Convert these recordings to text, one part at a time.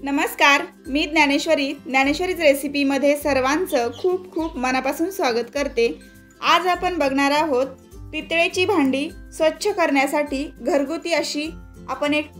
नमस्कार, मी ज्ञानेश्वरीच रेसिपीमध्ये सर्वांचं खूप खूप मनापासून स्वागत करते। आज आपण बघणार आहोत पितळेची भांडी स्वच्छ करण्यासाठी घरगुती अशी आपण एक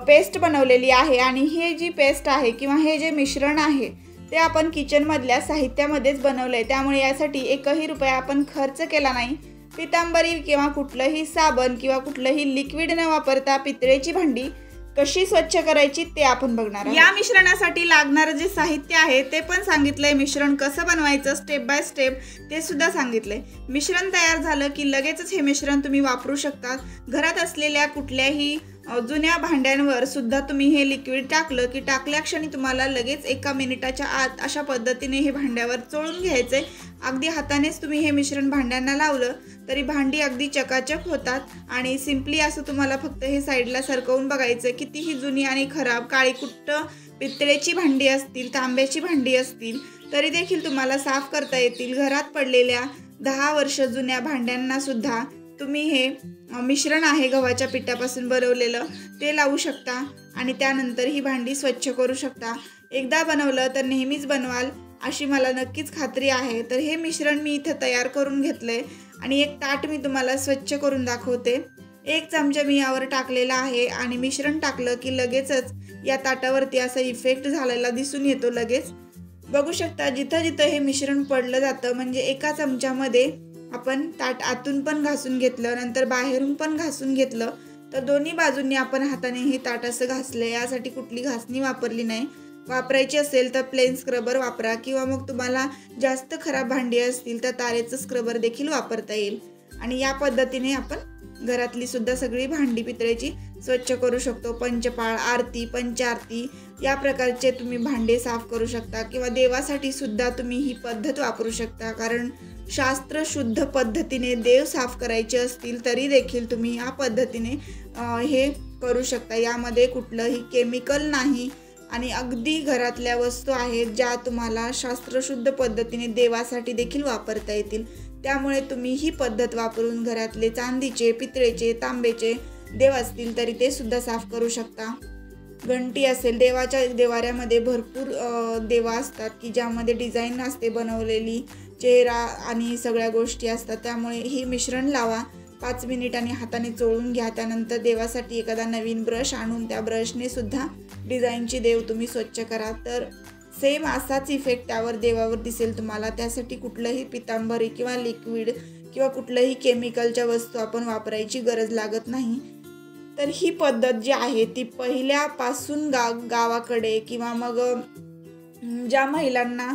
पेस्ट बनवलेली आहे आणि हे जी पेस्ट आहे किंवा हे जे मिश्रण आहे ते आपण किचन मधल्या साहित्यामध्येच बनवलंय, त्यामुळे यासाठी एकही रुपया आपण खर्च केला नाही। पितांबरी किंवा कुठलंही साबण किंवा कुठलंही लिक्विड न वापरता पितळेची भांडी कशी स्वच्छ करायची ते आपण बघणार आहोत। या मिश्रणासाठी लागणारे जे साहित्य आहे ते पण सांगितलंय, मिश्रण कसं बनवायचं स्टेप बाय स्टेप ते सुद्धा सांगितलंय। मिश्रण तयार झालं की लगेचच हे मिश्रण तुम्ही वापरू शकता। घरात असलेल्या कुठल्याही जुन्या भांड्यांवर सुद्धा तुम्ही हे लिक्विड टाकलं की टाकल्या क्षणी तुम्हाला लगेच 1 मिनिटाच्या आत अशा पद्धतीने हे भांड्यावर चोळून घ्यायचंय। अगदी हातानेच तुम्ही हे मिश्रण भांड्यांना लावलं तरी भांडी अगदी चकाचक होतात आणि सिंपली असं तुम्हाला फक्त हे साईडला सरकवून बघायचं। कितीही जुनी आणि खराब काळी कुट्ट पितळेची भांडी असतील, तांब्याची भांडी असतील तरी देखील तुम्हाला साफ करता येतील। घरात पडलेल्या 10 वर्ष जुन्या भांड्यांना सुद्धा तुम्ही हे मिश्रण आहे गव्हाच्या पिठापासून बनवलेलं ते लावू शकता आणि त्यानंतर ही भांडी स्वच्छ करू शकता। एकदा बनवलं तर नेहमीच बनवाल अशी मला नक्कीच खात्री आहे। तर हे मिश्रण मी इथे तयार करून घेतलंय आणि एक ताट मी तुम्हाला स्वच्छ करून दाखवते। 1 चमचा मी यावर टाकलेला आहे आणि मिश्रण टाकलं की लगेचच या ताटावरती असा इफेक्ट झालेला दिसून येतो। लगेच बघू शकता जिथं जिथं हे मिश्रण पडलं जातं म्हणजे 1 चमच्यामध्ये आपण ताट आतून पण घासून घेतलं नंतर बाहेरून पण घासून घेतलं तर दोन्ही बाजूंनी आपण हाताने हे ताट असं घासलं। यासाठी कुठली घासणी वापरली नाही। वापरायची असेल तर प्लेन स्क्रबर वापरा किंवा मग तुम्हाला जास्त खराब भांडी असतील तर तारेचं स्क्रबर देखील वापरता येईल। आणि या पद्धतीने आपण घरातली सुद्धा सगळी भांडी पितळेची स्वच्छ करू शकतो। पंचपाळ, आरती, पंचारती या प्रकारचे तुम्ही भांडे साफ करू शकता किंवा देवासाठी सुद्धा तुम्ही ही पद्धत वापरू शकता। कारण शास्त्र शुद्ध पद्धतीने देव साफ करायचे असतील तरी देखील तुम्ही या पद्धतीने हे करू शकता। यामध्ये कुठलंही केमिकल नाही आणि अगदी घरातल्या वस्तू आहेत ज्या तुम्हाला शास्त्रशुद्ध पद्धतीने देवासाठी देखील वापरता येतील। त्यामुळे तुम्ही ही पद्धत वापरून घरातले चांदीचे, पितळेचे, तांब्याचे देव असतील तरी ते सुद्धा साफ करू शकता। घंटी असेल, देवाच्या देवाऱ्यामध्ये भरपूर देवा असतात की ज्यामध्ये डिझाईन असते बनवलेली, चेहरा आणि सगळ्या गोष्टी असतात। त्यामुळे हे मिश्रण लावा, 5 मिनिटांनी हाताने चोळून घ्या। त्यानंतर देवासाठी एखादा नवीन ब्रश आणून त्या ब्रशने सुद्धा डिझाईनची देव तुम्ही स्वच्छ करा तर सेम असाच इफेक्ट त्यावर देवावर दिसेल तुम्हाला। त्यासाठी कुठलंही पितांबरी किंवा लिक्विड किंवा कुठलंही केमिकलच्या वस्तू आपण वापरायची गरज लागत नाही। तर ही पद्धत जी आहे ती पहिल्यापासून गावाकडे किंवा मग ज्या महिलांना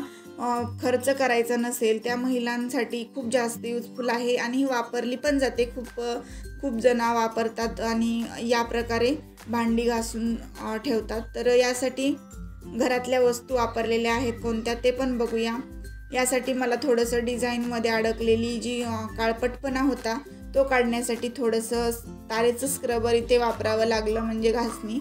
खर्च करायचा नसेल त्या महिलांसाठी खूप जास्त युजफुल आहे आणि ही वापरली पण जाते। खूप जण वापरतात आणि या प्रकारे भांडी घासून ठेवतात। तर यासाठी घरातल्या वस्तू वापरलेल्या आहेत कोणत्या ते पण बघूया। यासाठी मला थोडंसं डिझाईनमध्ये अडकलेली जी काळपटपणा होता तो काढण्यासाठी थोडंसं तारेचं स्क्रबर इथे वापरावं लागलं म्हणजे घासणी।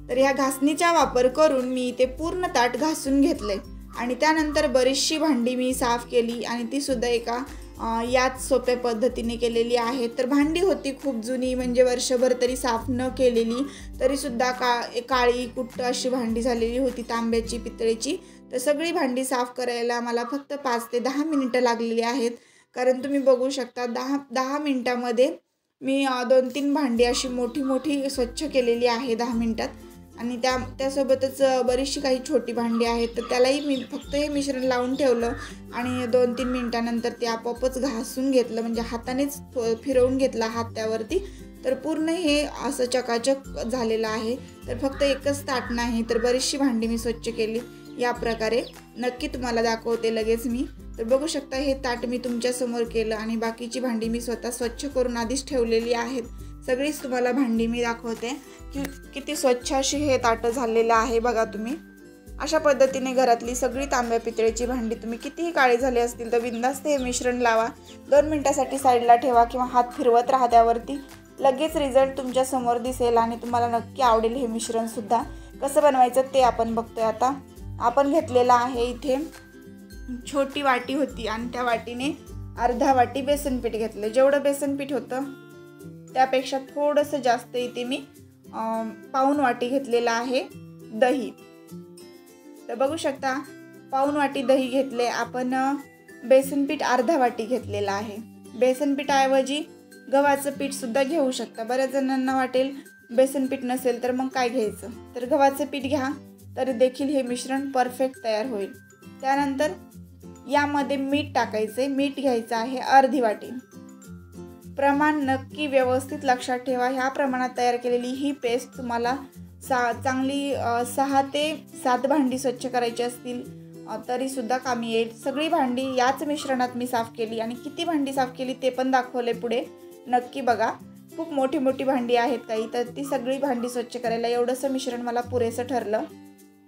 तर ह्या घासणीचा वापर करून मी इथे पूर्ण ताट घासून घेतलंय आणि त्यानंतर बरीचशी भांडी मी साफ केली आणि ती सुद्धा एका याच सोप्या पद्धतीने केलेली आहे। तर भांडी होती खूप जुनी म्हणजे वर्षभर तरी साफ न केलेली तरी सुद्धा काळी कुट्ट अशी भांडी झालेली होती तांब्याची, पितळेची। तर सगळी भांडी साफ करायला मला फक्त 5 ते 10 मिनिटं लागलेली आहेत। कारण तुम्ही बघू शकता 10 मिनिटामध्ये मी 2-3 भांडी अशी मोठी स्वच्छ केलेली आहे 10 मिनिटात आणि त्यासोबतच बरीचशी काही छोटी भांडी आहेत तर त्यालाही मी फक्त हे मिश्रण लावून ठेवलं आणि 2-3 मिनिटानंतर ते आपोआपच घासून घेतलं म्हणजे हातानेच फिरवून घेतला हात त्यावरती तर पूर्ण हे असं चकाचक झालेलं आहे। तर फक्त एकच ताट नाही तर बरीचशी भांडी मी स्वच्छ केली। या प्रकारे नक्की तुम्हाला दाखवते लगेच मी। तर बघू शकता हे ताट मी तुमच्या समोर केलं आणि बाकीची भांडी मी स्वतः स्वच्छ करून आधीच ठेवलेली आहेत। सगळीच तुम्हाला भांडी मी दाखवते की किती स्वच्छ अशी हे ताट झालेलं आहे बघा तुम्ही। अशा पद्धतीने घरातली सगळी तांब्या पितळेची भांडी तुम्ही कितीही काळी झाली असतील तर बिनधास्त हे मिश्रण लावा, 2 मिनिटासाठी साईडला ठेवा किंवा हात फिरवत राहा त्यावरती, लगेच रिझल्ट तुमच्या समोर दिसेल आणि तुम्हाला नक्की आवडेल। हे मिश्रण सुद्धा कसं बनवायचं ते आपण बघतोय आता। आपण घेतलेला आहे इथे छोटी वाटी होती आणि त्या वाटीने अर्धा वाटी बेसन पीठ घेतलं। जेवढं बेसन पीठ होतं त्यापेक्षा थोडंसं जास्त इथे मी पाऊण वाटी घेतलेला आहे दही। तर बघू शकता पाऊण वाटी दही घेतले आपण, बेसन पीठ अर्धा वाटी घेतलेला आहे। बेसन पीठाऐवजी गव्हाचं पीठ सुद्धा घेऊ शकता। बऱ्याच जणांना वाटेल बेसन पीठ नसेल तर मग काय घ्यायचं, तर गव्हाचं पीठ घ्या तरी देखील हे मिश्रण परफेक्ट तयार होईल। त्यानंतर यामध्ये मीठ टाकायचे, मीठ घ्यायचं आहे अर्धी वाटी। प्रमाण नक्की व्यवस्थित लक्षात ठेवा। ह्या प्रमाणात तयार केलेली ही पेस्ट तुम्हाला चांगली 6 ते 7 भांडी स्वच्छ करायची असतील तरी सुद्धा कामी येईल। सगळी भांडी याच मिश्रणात मी साफ केली आणि किती भांडी साफ केली ते पण दाखवले पुढे, नक्की बघा। खूप मोठी मोठी भांडी आहेत काही, तर ती सगळी भांडी स्वच्छ करायला एवढंसं मिश्रण मला पुरेसं ठरलं।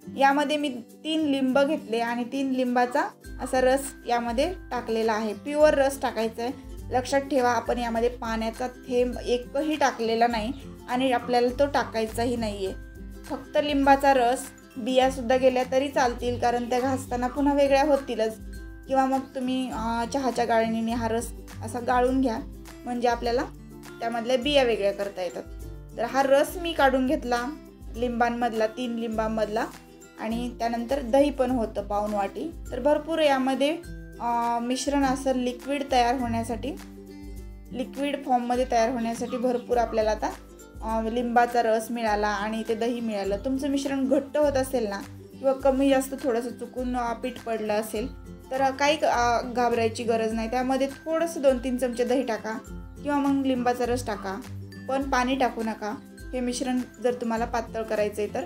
यामध्ये मी 3 लिंब घेतले आणि 3 लिंबाचा असा रस यामध्ये टाकलेला आहे। प्युअर रस टाकायचा आहे, लक्षात ठेवा। आपण यामध्ये पाण्याचा थेंब एकही टाकलेला नाही आणि आपल्याला तो टाकायचाही नाही आहे। फक्त लिंबाचा रस, बिया सुद्धा गेल्या तरी चालतील कारण त्या घासताना पुन्हा वेगळ्या होतीलच, किंवा मग तुम्ही चहाच्या गाळणीने हा रस असा गाळून घ्या म्हणजे आपल्याला त्यामधल्या बिया वेगळ्या करता येतात। तर हा रस मी काढून घेतला लिंबांमधला, 3 लिंबांमधला, आणि त्यानंतर दही पण होतं पाऊण वाटी। तर भरपूर यामध्ये मिश्रण असं लिक्विड तयार होण्यासाठी, लिक्विड फॉर्ममध्ये तयार होण्यासाठी भरपूर आपल्याला आता लिंबाचा रस मिळाला आणि ते दही मिळालं। तुमचं मिश्रण घट्ट होत असेल ना, किंवा कमी जास्त थोडंसं चुकून पीठ पडलं असेल तर काही घाबरायची गरज नाही। त्यामध्ये थोडंसं 2-3 चमचे दही टाका किंवा मग लिंबाचा रस टाका, पण पाणी टाकू नका। हे मिश्रण जर तुम्हाला पातळ करायचं आहे तर,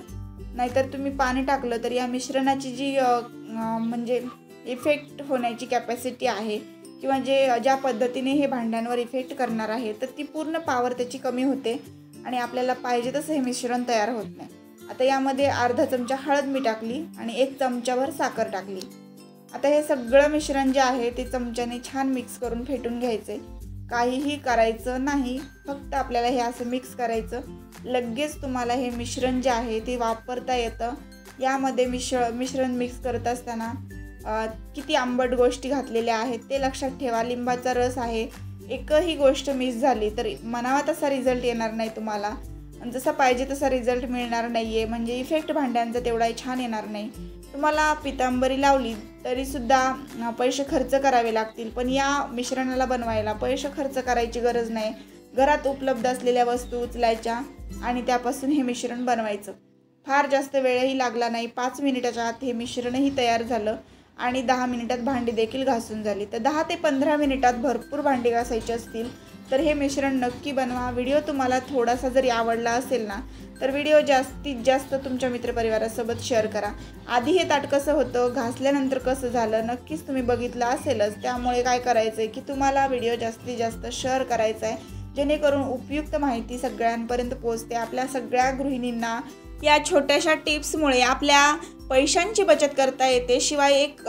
नाहीतर तुम्ही पाणी टाकलं तर या मिश्रणाची जी म्हणजे इफेक्ट होण्याची कॅपॅसिटी आहे किंवा ज्या पद्धतीने हे भांड्यांवर इफेक्ट करणार आहे तर ती पूर्ण पावर त्याची कमी होते आणि आपल्याला पाहिजे तसं हे मिश्रण तयार होत नाही। आता यामध्ये अर्धा चमचा हळद मी टाकली आणि 1 चमचाभर साखर टाकली। आता हे सगळं मिश्रण जे आहे ते चमच्याने छान मिक्स करून फेटून घ्यायचे। काहीही करायचं नाही, फक्त आपल्याला हे असं मिक्स करायचं। लगेच तुम्हाला हे मिश्रण जे आहे ते वापरता येतं। यामध्ये मिश्रण मिक्स करत असताना किती आंबट गोष्टी घातलेल्या आहेत ते लक्षात ठेवा। लिंबाचा रस आहे, एकही गोष्ट मिस झाली तर म्हणावा तसा रिझल्ट येणार नाही तुम्हाला, जसा पाहिजे तसा रिझल्ट मिळणार नाही आहे, म्हणजे इफेक्ट भांड्यांचा तेवढाही छान येणार नाही। तुम्हाला पितांबरी लावली तरीसुद्धा पैसे खर्च करावे लागतील, पण या मिश्रणाला बनवायला पैसे खर्च करायची गरज नाही। घरात उपलब्ध असलेल्या वस्तू उचलायच्या आणि त्यापासून हे मिश्रण बनवायचं। फार जास्त वेळही लागला नाही, 5 मिनिटाच्या आत हे मिश्रणही तयार झालं आणि 10 मिनिटात भांडी देखील घासून झाली। तर 10 ते 15 मिनिटात भरपूर भांडी घासायची असतील तर हे मिश्रण नक्की बनवा। व्हिडिओ तुम्हाला थोडासा जरी आवडला असेल ना तर व्हिडिओ जास्तीत जास्त तुमच्या मित्रपरिवारासोबत शेअर करा। आधी हे ताट कसं होतं, घासल्यानंतर कसं झालं नक्कीच तुम्ही बघितलं असेलच। त्यामुळे काय करायचं आहे की तुम्हाला व्हिडिओ जास्तीत जास्त शेअर करायचा आहे, जेणेकरून उपयुक्त माहिती सगळ्यांपर्यंत पोहोचते। आपल्या सगळ्या गृहिणींना या छोट्याशा टिप्समुळे आपल्या पैशांची बचत करता येते। शिवाय एक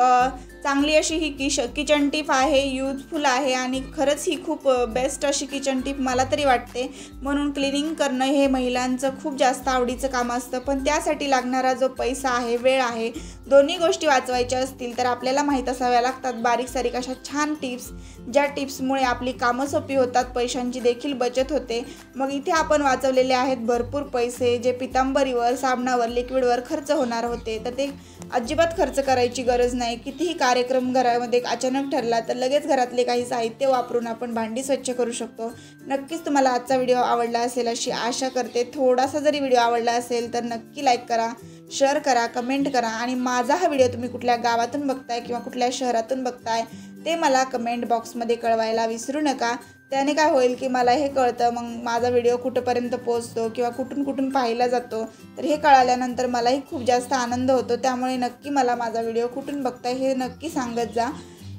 चांगली अशी ही किचन टिप आहे, यूजफुल आहे आणि खरंच ही खूप बेस्ट अशी किचन टिप मला तरी वाटते। म्हणून क्लिनिंग करणं हे महिलांचं खूप जास्त आवडीचं काम असतं, पण त्यासाठी लागणारा जो पैसा आहे, वेळ आहे, दोन्ही गोष्टी वाचवायच्या असतील तर आपल्याला माहीत असाव्या लागतात बारीक सारीक अशा छान टिप्स, ज्या टिप्समुळे आपली कामं सोपी होतात, पैशांची देखील बचत होते। मग इथे आपण वाचवलेले आहेत भरपूर पैसे, जे पितांबरीवर, साबणावर, लिक्विडवर खर्च होणार होते तर ते अजिबात खर्च करायची गरज नाही। कितीही कार्यक्रम घरामध्ये अचानक ठरला तर लगेच घरातले काही साहित्य वापरून आपण भांडी स्वच्छ करू शकतो। नक्कीच तुम्हाला आजचा व्हिडिओ आवडला असेल अशी आशा करते। थोडासा जरी व्हिडिओ आवडला असेल तर नक्की लाईक करा, शेअर करा, कमेंट करा आणि माझा हा व्हिडिओ तुम्ही कुठल्या गावातून बघताय किंवा कुठल्या शहरातून बघताय ते मला कमेंट बॉक्समध्ये कळवायला विसरू नका। त्याने काय होईल की मला हे कळतं मग माझा व्हिडिओ कुठंपर्यंत पोहोचतो किंवा कुठून कुठून पाहिला जातो, तर हे कळाल्यानंतर मलाही खूप जास्त आनंद होतो। त्यामुळे नक्की मला माझा व्हिडिओ कुठून बघताय हे नक्की सांगत जा।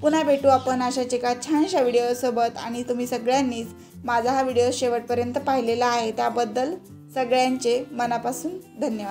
पुन्हा भेटू आपण अशाच एका छानशा व्हिडिओसोबत आणि तुम्ही सगळ्यांनीच माझा हा व्हिडिओ शेवटपर्यंत पाहिलेला आहे त्याबद्दल सगळ्यांचे मनापासून धन्यवाद।